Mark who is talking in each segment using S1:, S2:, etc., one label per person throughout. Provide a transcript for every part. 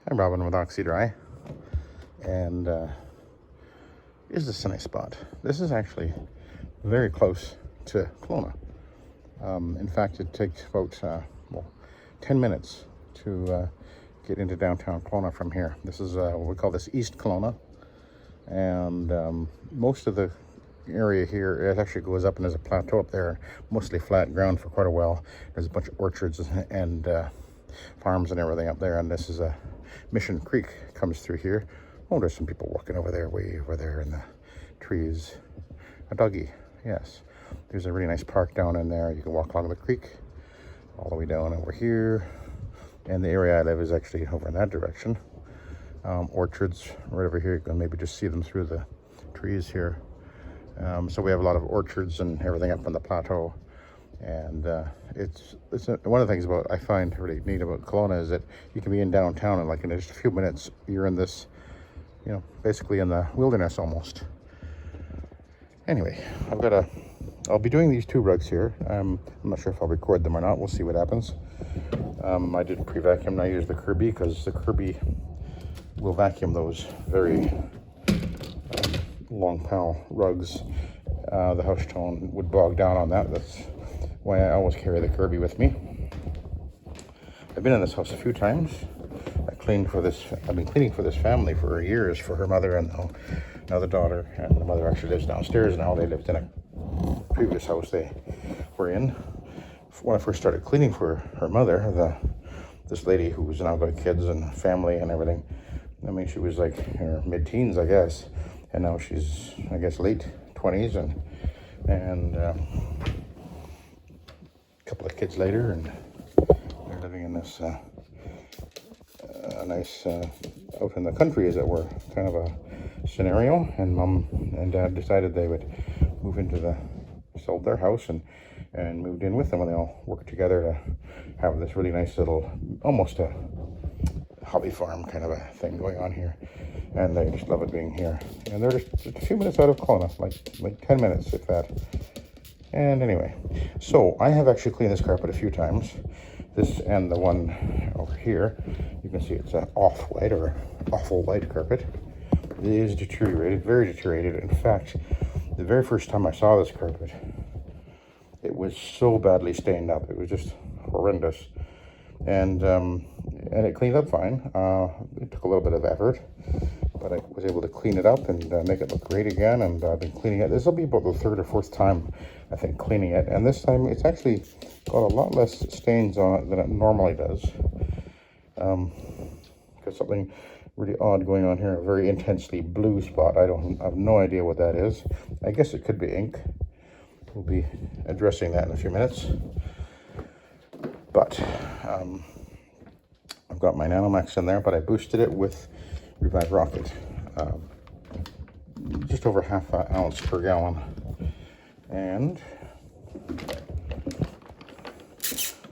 S1: I'm Robin with Oxy-Dry, and is this a nice spot? This is actually very close to Kelowna. In fact, it takes about 10 minutes to get into downtown Kelowna from here. This is what we call this East Kelowna, and most of the area here, it actually goes up and there's a plateau up there, mostly flat ground for quite a while. There's a bunch of orchards and farms and everything up there, and this is a Mission Creek comes through here. Oh, there's some people walking over there, way over there in the trees. A doggy, yes. There's a really nice park down in there. You can walk along the creek all the way down over here. And the area I live is actually over in that direction. Orchards right over here. You can maybe just see them through the trees here. So we have a lot of orchards and everything up on the plateau. And it's one of the things I find really neat about Kelowna is that you can be in downtown and like in just a few minutes you're in this, basically in the wilderness almost. Anyway, I'll be doing these two rugs here. I'm not sure if I'll record them or not. We'll see what happens. I did pre-vacuum and I used the Kirby because the Kirby will vacuum those very long pile rugs. The house tone would bog down on that. That's why I always carry the Kirby with me. I've been in this house a few times. I've been cleaning for this family for years, for her mother and another daughter, and the mother actually lives downstairs now. They lived in a previous house they were in. When I first started cleaning for her mother, this lady who's now got kids and family and everything, she was like in her mid-teens, I guess, and now she's, I guess, late 20s and a couple of kids later, and they're living in this nice out in the country, as it were, kind of a scenario. And Mom and Dad decided they would sold their house and moved in with them, and they all worked together to have this really nice little, almost a hobby farm kind of a thing going on here. And they just love it being here. And they're just a few minutes out of Kelowna, like 10 minutes, if that. And anyway, so I have actually cleaned this carpet a few times. This and the one over here, you can see it's an off-white or awful white carpet. It is deteriorated, very deteriorated. In fact, the very first time I saw this carpet, it was so badly stained up. It was just horrendous. And it cleaned up fine. It took a little bit of effort, but I was able to clean it up and make it look great again. And I've been cleaning it. This will be about the third or fourth time, I think, cleaning it. And this time it's actually got a lot less stains on it than it normally does. Got something really odd going on here, a very intensely blue spot. I have no idea what that is. I guess it could be ink. We'll be addressing that in a few minutes. But I've got my Nanomax in there, but I boosted it with Revive Rocket. Just over half an ounce per gallon. And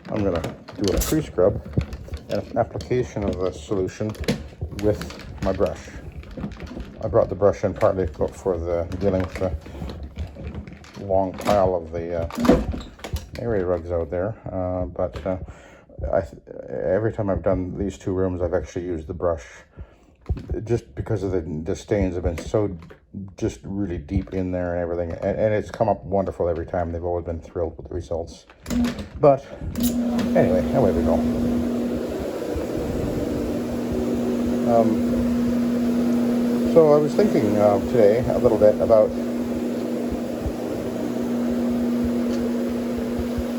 S1: I'm going to do a pre-scrub and an application of the solution with my brush. I brought the brush in partly for dealing with the long pile of the area rugs out there, but every time I've done these two rooms, I've actually used the brush, just because of the stains have been so just really deep in there and everything, and it's come up wonderful every time. They've always been thrilled with the results. But anyway, away we go. So I was thinking today a little bit about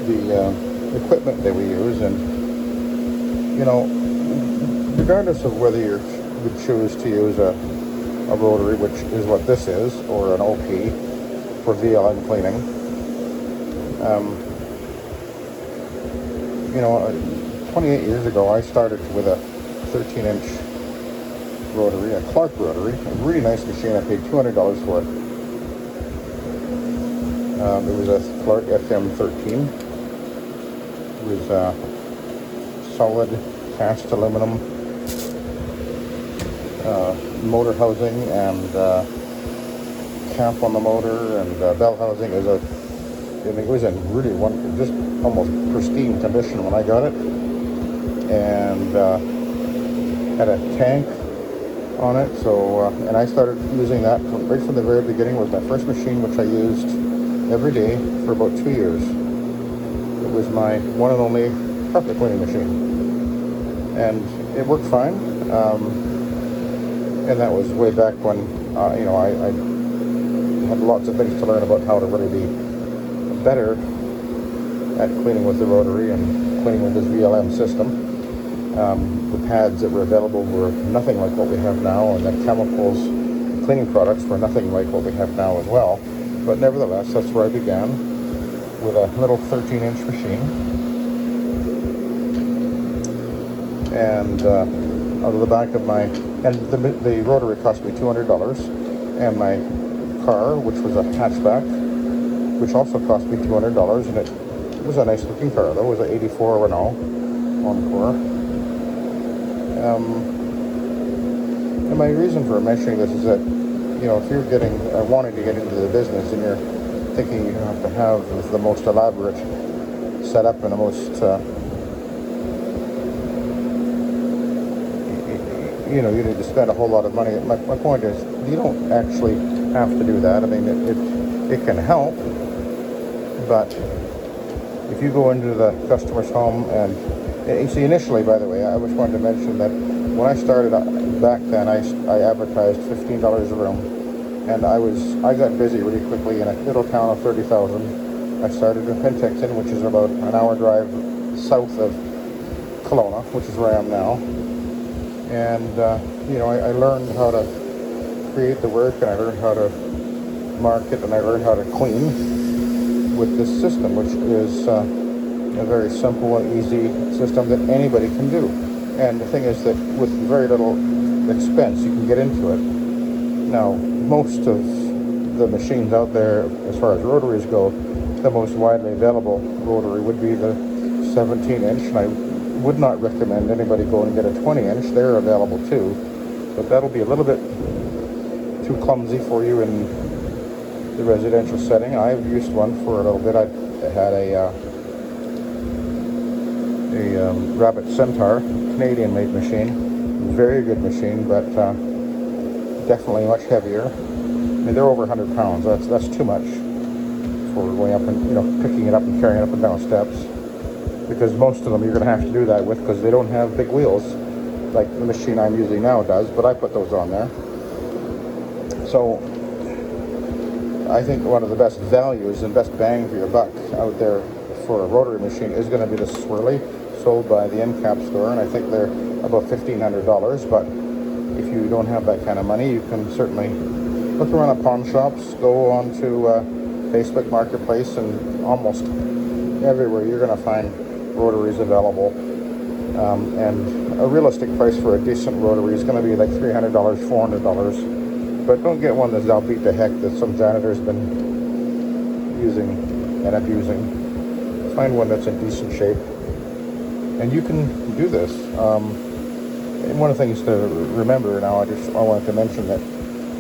S1: the equipment that we use, and regardless of whether you would choose to use a rotary, which is what this is, or an OP for VLN cleaning. 28 years ago I started with a 13-inch rotary, a Clark rotary, a really nice machine. I paid $200 for it. It was a Clark FM13. It was solid cast aluminum motor housing and cap on the motor and bell housing. It was in really just almost pristine condition when I got it. And had a tank on it. So, and I started using that right from the very beginning. It was my first machine, which I used every day for about 2 years. It was my one and only carpet cleaning machine, and it worked fine. And that was way back when, I had lots of things to learn about how to really be better at cleaning with the rotary and cleaning with this VLM system. The pads that were available were nothing like what we have now, and the chemicals, the cleaning products were nothing like what we have now as well. But nevertheless, that's where I began, with a little 13-inch machine. And out of the back of my, and the rotary cost me $200, and my car, which was a hatchback, which also cost me $200, and it was a nice looking car though. It was an 84 Renault Encore. And my reason for mentioning this is that, if you're wanting to get into the business and you're thinking you have to have the most elaborate setup and the most, you need to spend a whole lot of money. My point is, you don't actually have to do that. I mean, it can help, but if you go into the customer's home and you see, initially, by the way, I just wanted to mention that when I started back then, I advertised $15 a room, and I got busy really quickly in a little town of 30,000. I started in Penticton, which is about an hour drive south of Kelowna, which is where I am now. And I learned how to create the work, and I learned how to market, and I learned how to clean with this system, which is a very simple and easy system that anybody can do. And the thing is that with very little expense, you can get into it. Now, most of the machines out there, as far as rotaries go, the most widely available rotary would be the 17-inch, and I would not recommend anybody go and get a 20-inch. They're available too, but that'll be a little bit too clumsy for you in the residential setting. I've used one for a little bit. I had a Rabbit Centaur, Canadian-made machine. Very good machine, but definitely much heavier. I mean, they're over 100 pounds. That's too much for going up and picking it up and carrying it up and down steps. Because most of them you're going to have to do that with, because they don't have big wheels like the machine I'm using now does. But I put those on there. So I think one of the best values and best bang for your buck out there for a rotary machine is going to be the Swirly, sold by the end cap store, and I think they're about $1,500. But if you don't have that kind of money, you can certainly look around at pawn shops, go on to Facebook Marketplace, and almost everywhere you're going to find rotaries available. And a realistic price for a decent rotary is going to be like $300, $400. But don't get one that's outbeat the heck that some janitor's been using and abusing. Find one that's in decent shape, and you can do this. And one of the things to remember now, I wanted to mention that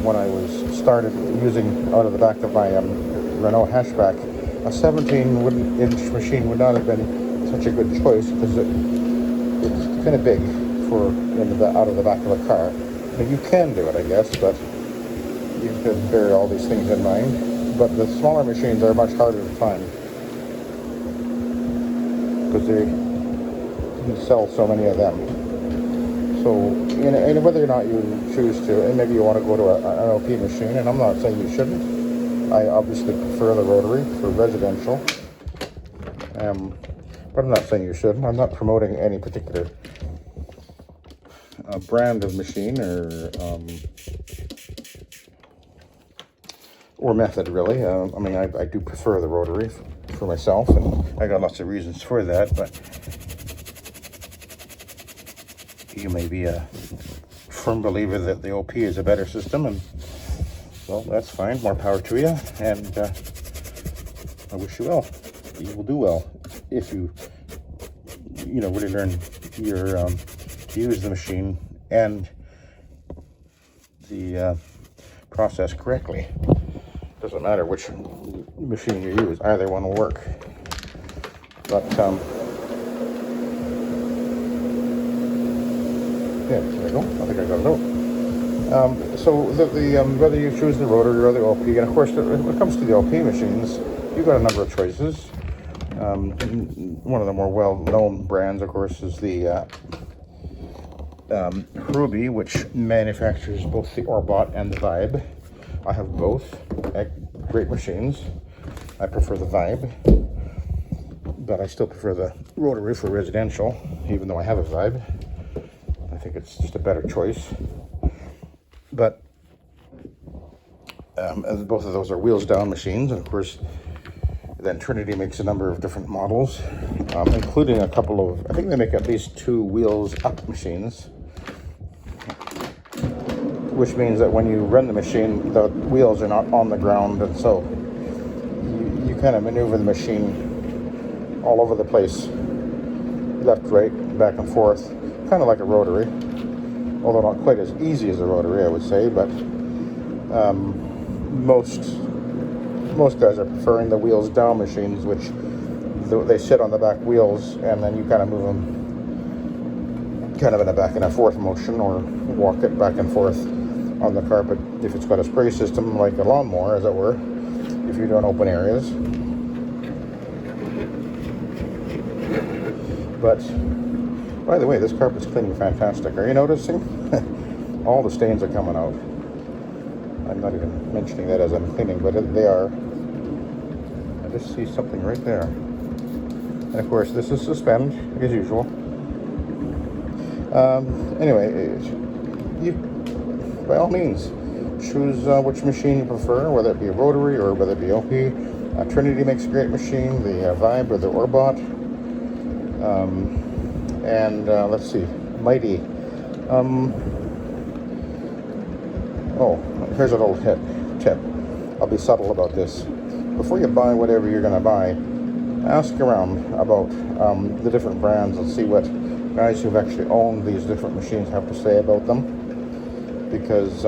S1: when I started using out of the back of my Renault hatchback, a 17-inch machine would not have been such a good choice, because it's kind of big for out of the back of a car. I mean, you can do it, I guess, but you have to bear all these things in mind. But the smaller machines are much harder to find, because they sell so many of them. So, and whether or not you choose to, and maybe you want to go to an LP machine, and I'm not saying you shouldn't. I obviously prefer the rotary for residential, but I'm not saying you shouldn't. I'm not promoting any particular brand of machine or method, really. I mean, I do prefer the rotary for myself, and I got lots of reasons for that, but you may be a firm believer that the OP is a better system, and well, that's fine. More power to you, and I wish you well. You will do well if you really learn to use the machine and the process correctly. Doesn't matter which machine you use, either one will work. But Yeah, there we go. I think I got it out. So whether you choose the rotary or the LP, and of course, when it comes to the LP machines, you've got a number of choices. One of the more well-known brands, of course, is the Ruby, which manufactures both the Orbot and the Vibe. I have both. Great machines. I prefer the Vibe, but I still prefer the rotary for residential, even though I have a Vibe. I think it's just a better choice. But both of those are wheels down machines, and of course, then Trinity makes a number of different models, including a couple of, I think they make at least 2 wheels up machines, which means that when you run the machine, the wheels are not on the ground, and so you kind of maneuver the machine all over the place, left, right, back and forth, kind of like a rotary, although not quite as easy as a rotary, I would say, but most guys are preferring the wheels down machines, which they sit on the back wheels, and then you kind of move them kind of in a back and a forth motion, or walk it back and forth on the carpet if it's got a spray system, like a lawnmower, as it were, if you're doing open areas. But by the way, this carpet's cleaning fantastic. Are you noticing? All the stains are coming out. I'm not even mentioning that as I'm cleaning, but they are. I just see something right there. And of course, this is suspend, as usual. Anyway, you, by all means, choose which machine you prefer, whether it be a rotary or whether it be LP. Trinity makes a great machine, the Vibe or the Orbot. Let's see, Mighty. Here's a little tip. I'll be subtle about this. Before you buy whatever you're going to buy, ask around about the different brands and see what guys who've actually owned these different machines have to say about them. Because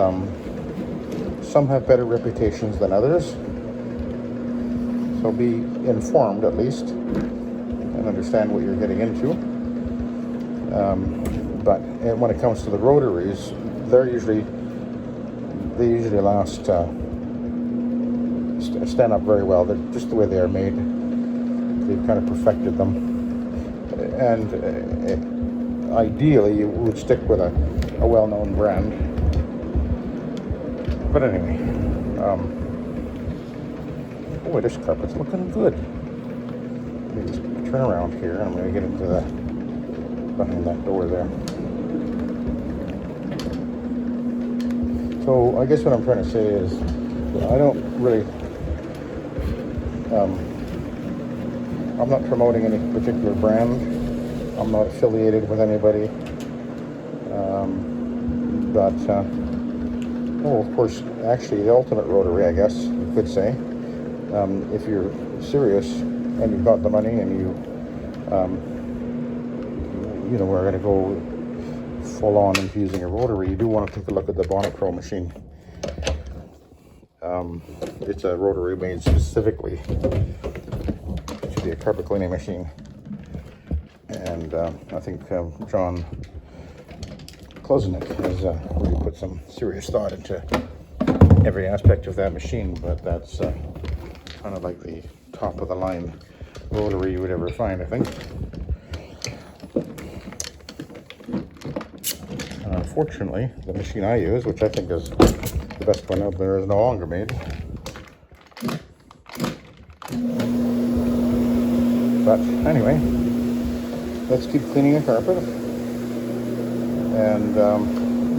S1: some have better reputations than others. So be informed, at least, and understand what you're getting into. But when it comes to the rotaries, they usually last, stand up very well. They're just the way they are made. They've kind of perfected them. And ideally, you would stick with a well-known brand. But anyway, boy, this carpet's looking good. Let me just turn around here, and I'm going to get into behind that door there. So I guess what I'm trying to say is, I don't really, I'm not promoting any particular brand. I'm not affiliated with anybody. Of course, actually the ultimate rotary, I guess you could say, if you're serious and you've got the money and we're going to go full on into using a rotary, you do want to take a look at the Bonnet Pro machine. It's a rotary made specifically to be a carpet cleaning machine, and I think John Klozenik has really put some serious thought into every aspect of that machine. But that's kind of like the top of the line rotary you would ever find, I think. Unfortunately, the machine I use, which I think is the best one out there, is no longer made. But anyway, let's keep cleaning the carpet. And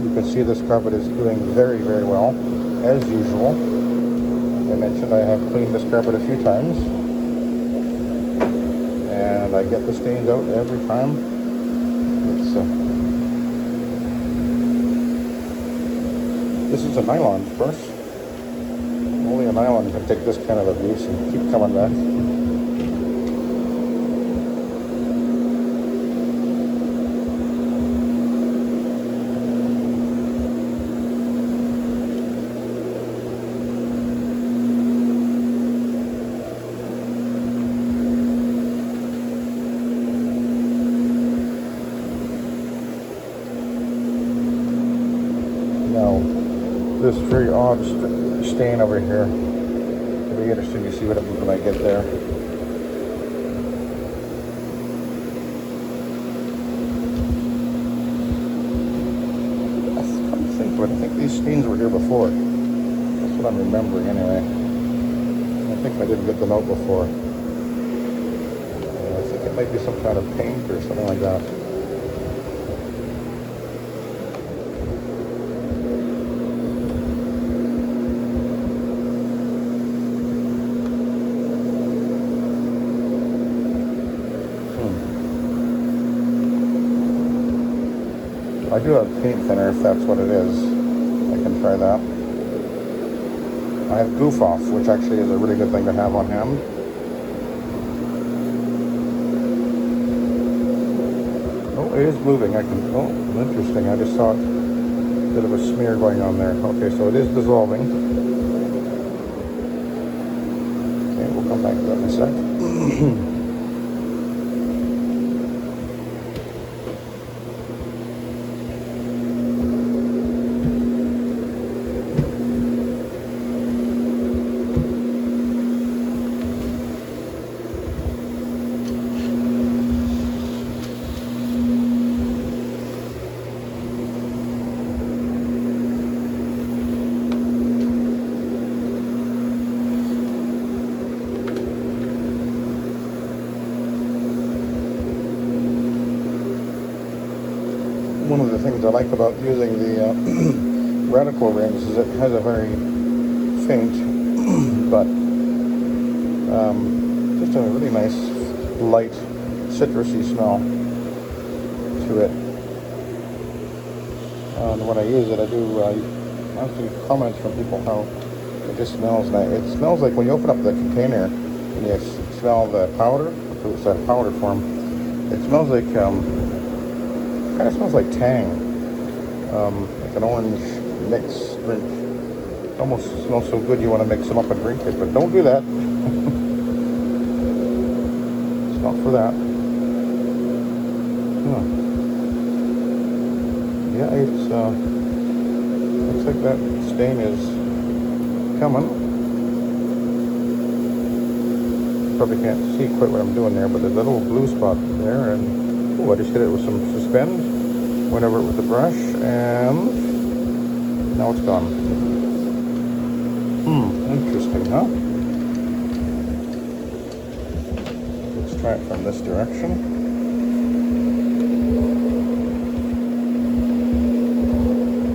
S1: you can see this carpet is doing very, very well, as usual. As I mentioned, I have cleaned this carpet a few times, and I get the stains out every time. This is a nylon, of course. Only a nylon can take this kind of abuse and keep coming back. Now, this very odd stain over here. It'll be interesting to see what happens when I get there. But I think these stains were here before. That's what I'm remembering anyway. I think I didn't get them out before. I think it might be some kind of paint or something like that. I do have paint thinner if that's what it is. I can try that. I have Goof Off, which actually is a really good thing to have on hand. Oh, it is moving. Oh, interesting. I just saw a bit of a smear going on there. Okay, so it is dissolving. Okay, we'll come back to that in a sec. One of the things I like about using the radical rings is it has a very faint but just a really nice light citrusy smell to it. And when I use it, I do actually comments from people how it just smells nice. It smells like when you open up the container and you smell the powder, if it's a powder form, it smells like kind of smells like Tang, like an orange mix drink. It almost smells so good you want to mix them up and drink it, but don't do that. It's not for that. Yeah, it's looks like that stain is coming. Probably can't see quite what I'm doing there, but there's a little blue spot there, and I just hit it with some Suspend, went over it with the brush, and now it's gone. Interesting, huh? Let's try it from this direction.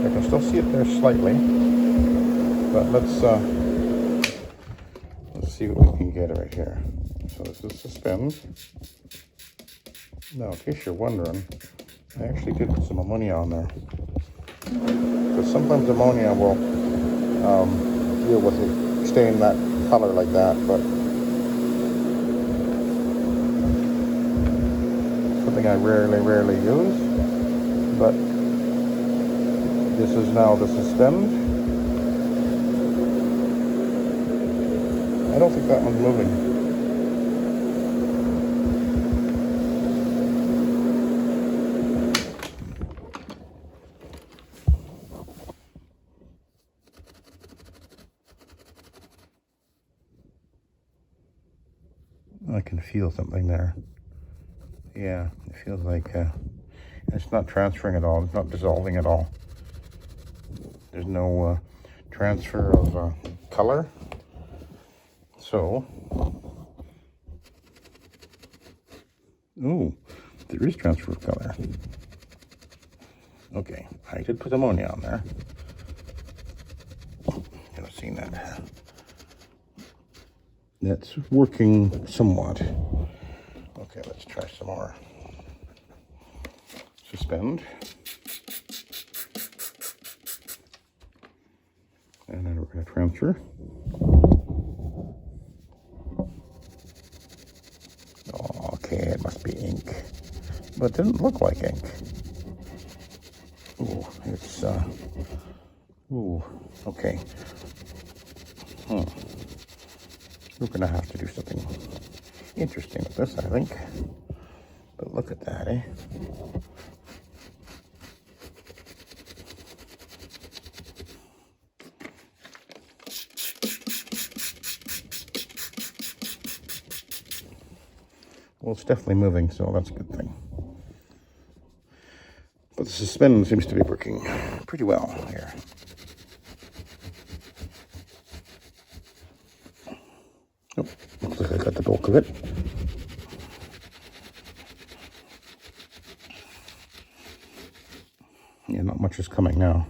S1: I can still see it there slightly, but let's see what we can get right here. So this is Suspend. Now, in case you're wondering, I actually did put some ammonia on there. Because sometimes ammonia will deal with it, stain that color like that, but something I rarely use. But this is now the Suspend. I don't think that one's moving. I can feel something there. Yeah, it feels like it's not transferring at all. It's not dissolving at all. There's no transfer of color. So, ooh, there is transfer of color. Okay, I did put ammonia on there. I've seen that. That's working somewhat. Okay, let's try some more. Suspend. And then we're going to transfer. Oh, okay, it must be ink. But it didn't look like ink. Ooh, it's, ooh, okay. We're going to have to do something interesting with this, I think. But look at that, eh? Well, it's definitely moving, so that's a good thing. But the suspend seems to be working pretty well here. Oh, looks like I got the bulk of it. Yeah, not much is coming now.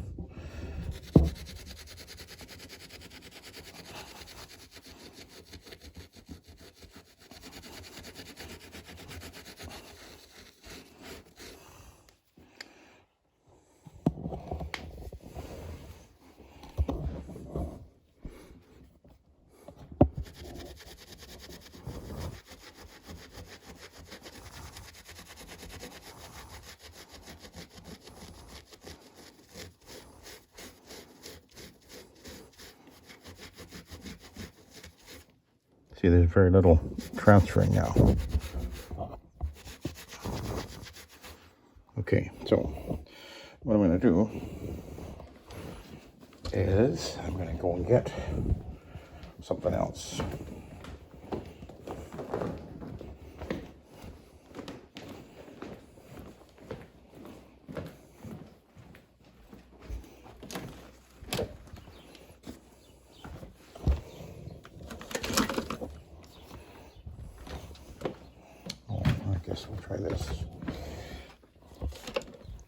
S1: See, there's very little transferring now. Okay, so what I'm going to do is I'm going to go and get something else. I guess we'll try this.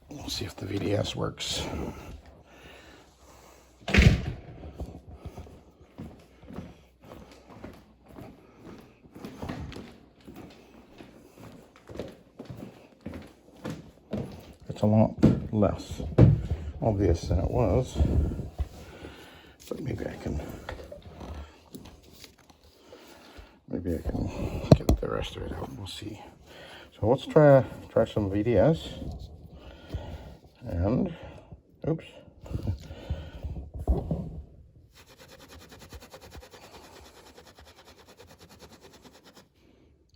S1: We'll see if the VDS works. It's a lot less obvious than it was, but maybe I can get the rest of it out. We'll see. So let's try some VDS. And oops.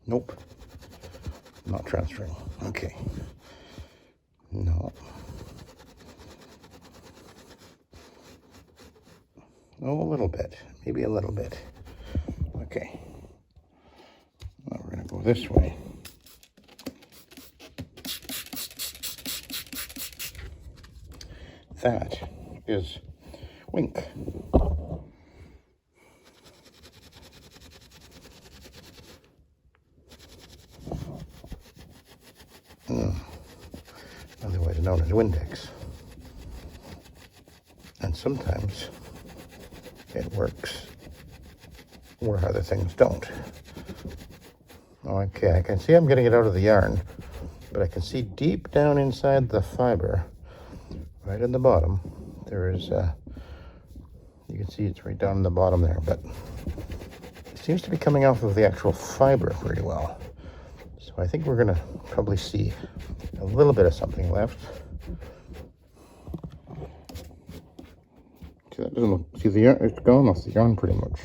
S1: Nope. Not transferring. Okay. No. Oh, a little bit. Maybe a little bit. Okay. Now we're going to go this way. That is Wink. Otherwise known as Windex. And sometimes it works where other things don't. Okay, I can see I'm getting it out of the yarn, but I can see deep down inside the fiber, right in the bottom, there is you can see it's right down in the bottom there, but it seems to be coming off of the actual fiber pretty well. So I think we're gonna probably see a little bit of something left. See, that doesn't look, see the yarn, it's gone off the yarn pretty much,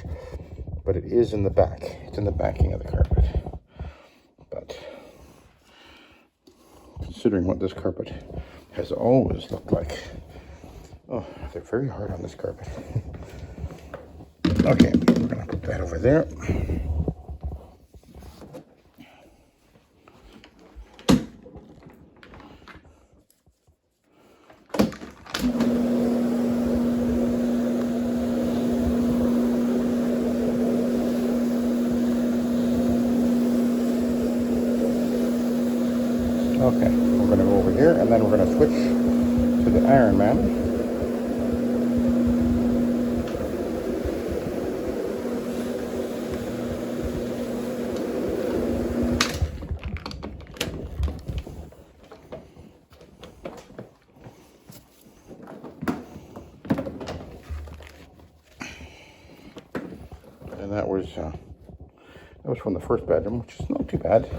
S1: but it is in the back. It's in the backing of the carpet. But considering what this carpet has always looked like, oh, they're very hard on this carpet. Okay, we're gonna put that over there. Okay, we're going to go over here, and then we're going to switch to the Iron Man. And that was from the first bedroom, which is not too bad.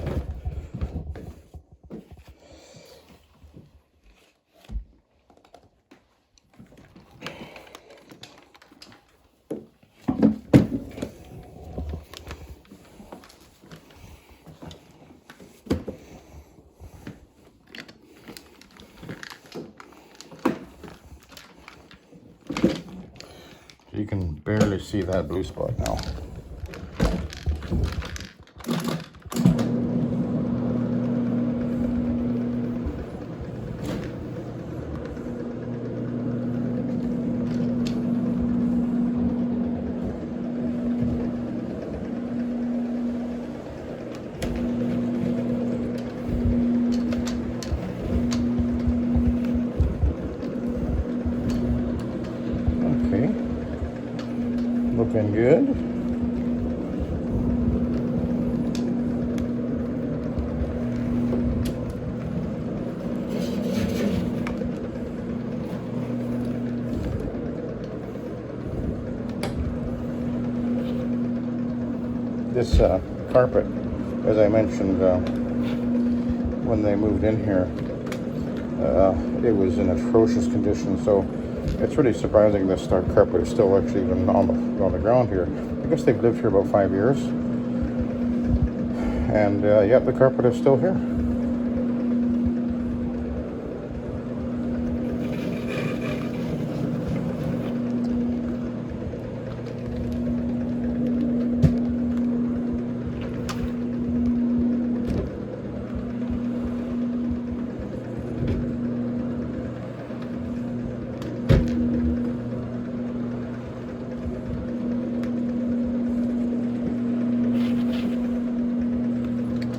S1: You can barely see that blue spot now. Looking good. This carpet, as I mentioned, when they moved in here, it was in atrocious condition. So it's really surprising this carpet is still actually even on the ground here. I guess they've lived here about 5 years, and yet the carpet is still here.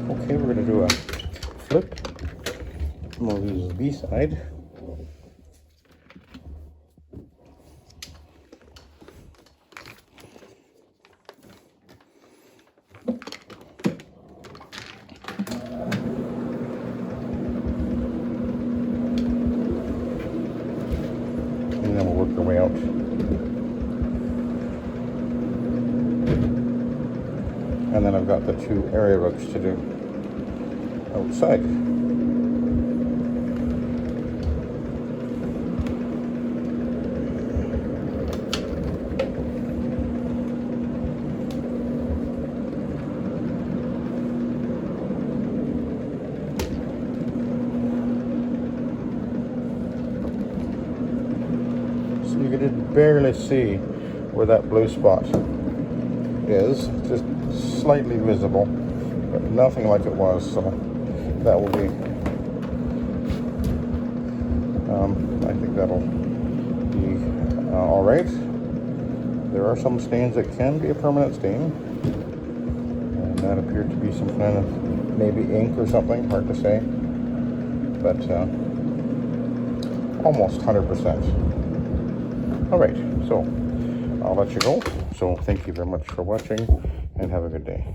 S1: Okay, we're going to do a flip. We'll use the B side. And then we'll work our way out. And then I've got the 2 area rugs to do outside. So you could barely see where that blue spot is, just slightly visible, but nothing like it was. So that will be, I think that'll be all right. There are some stains that can be a permanent stain, and that appeared to be some kind of maybe ink or something, hard to say, but almost 100%. All right, so I'll let you go. So thank you very much for watching, and have a good day.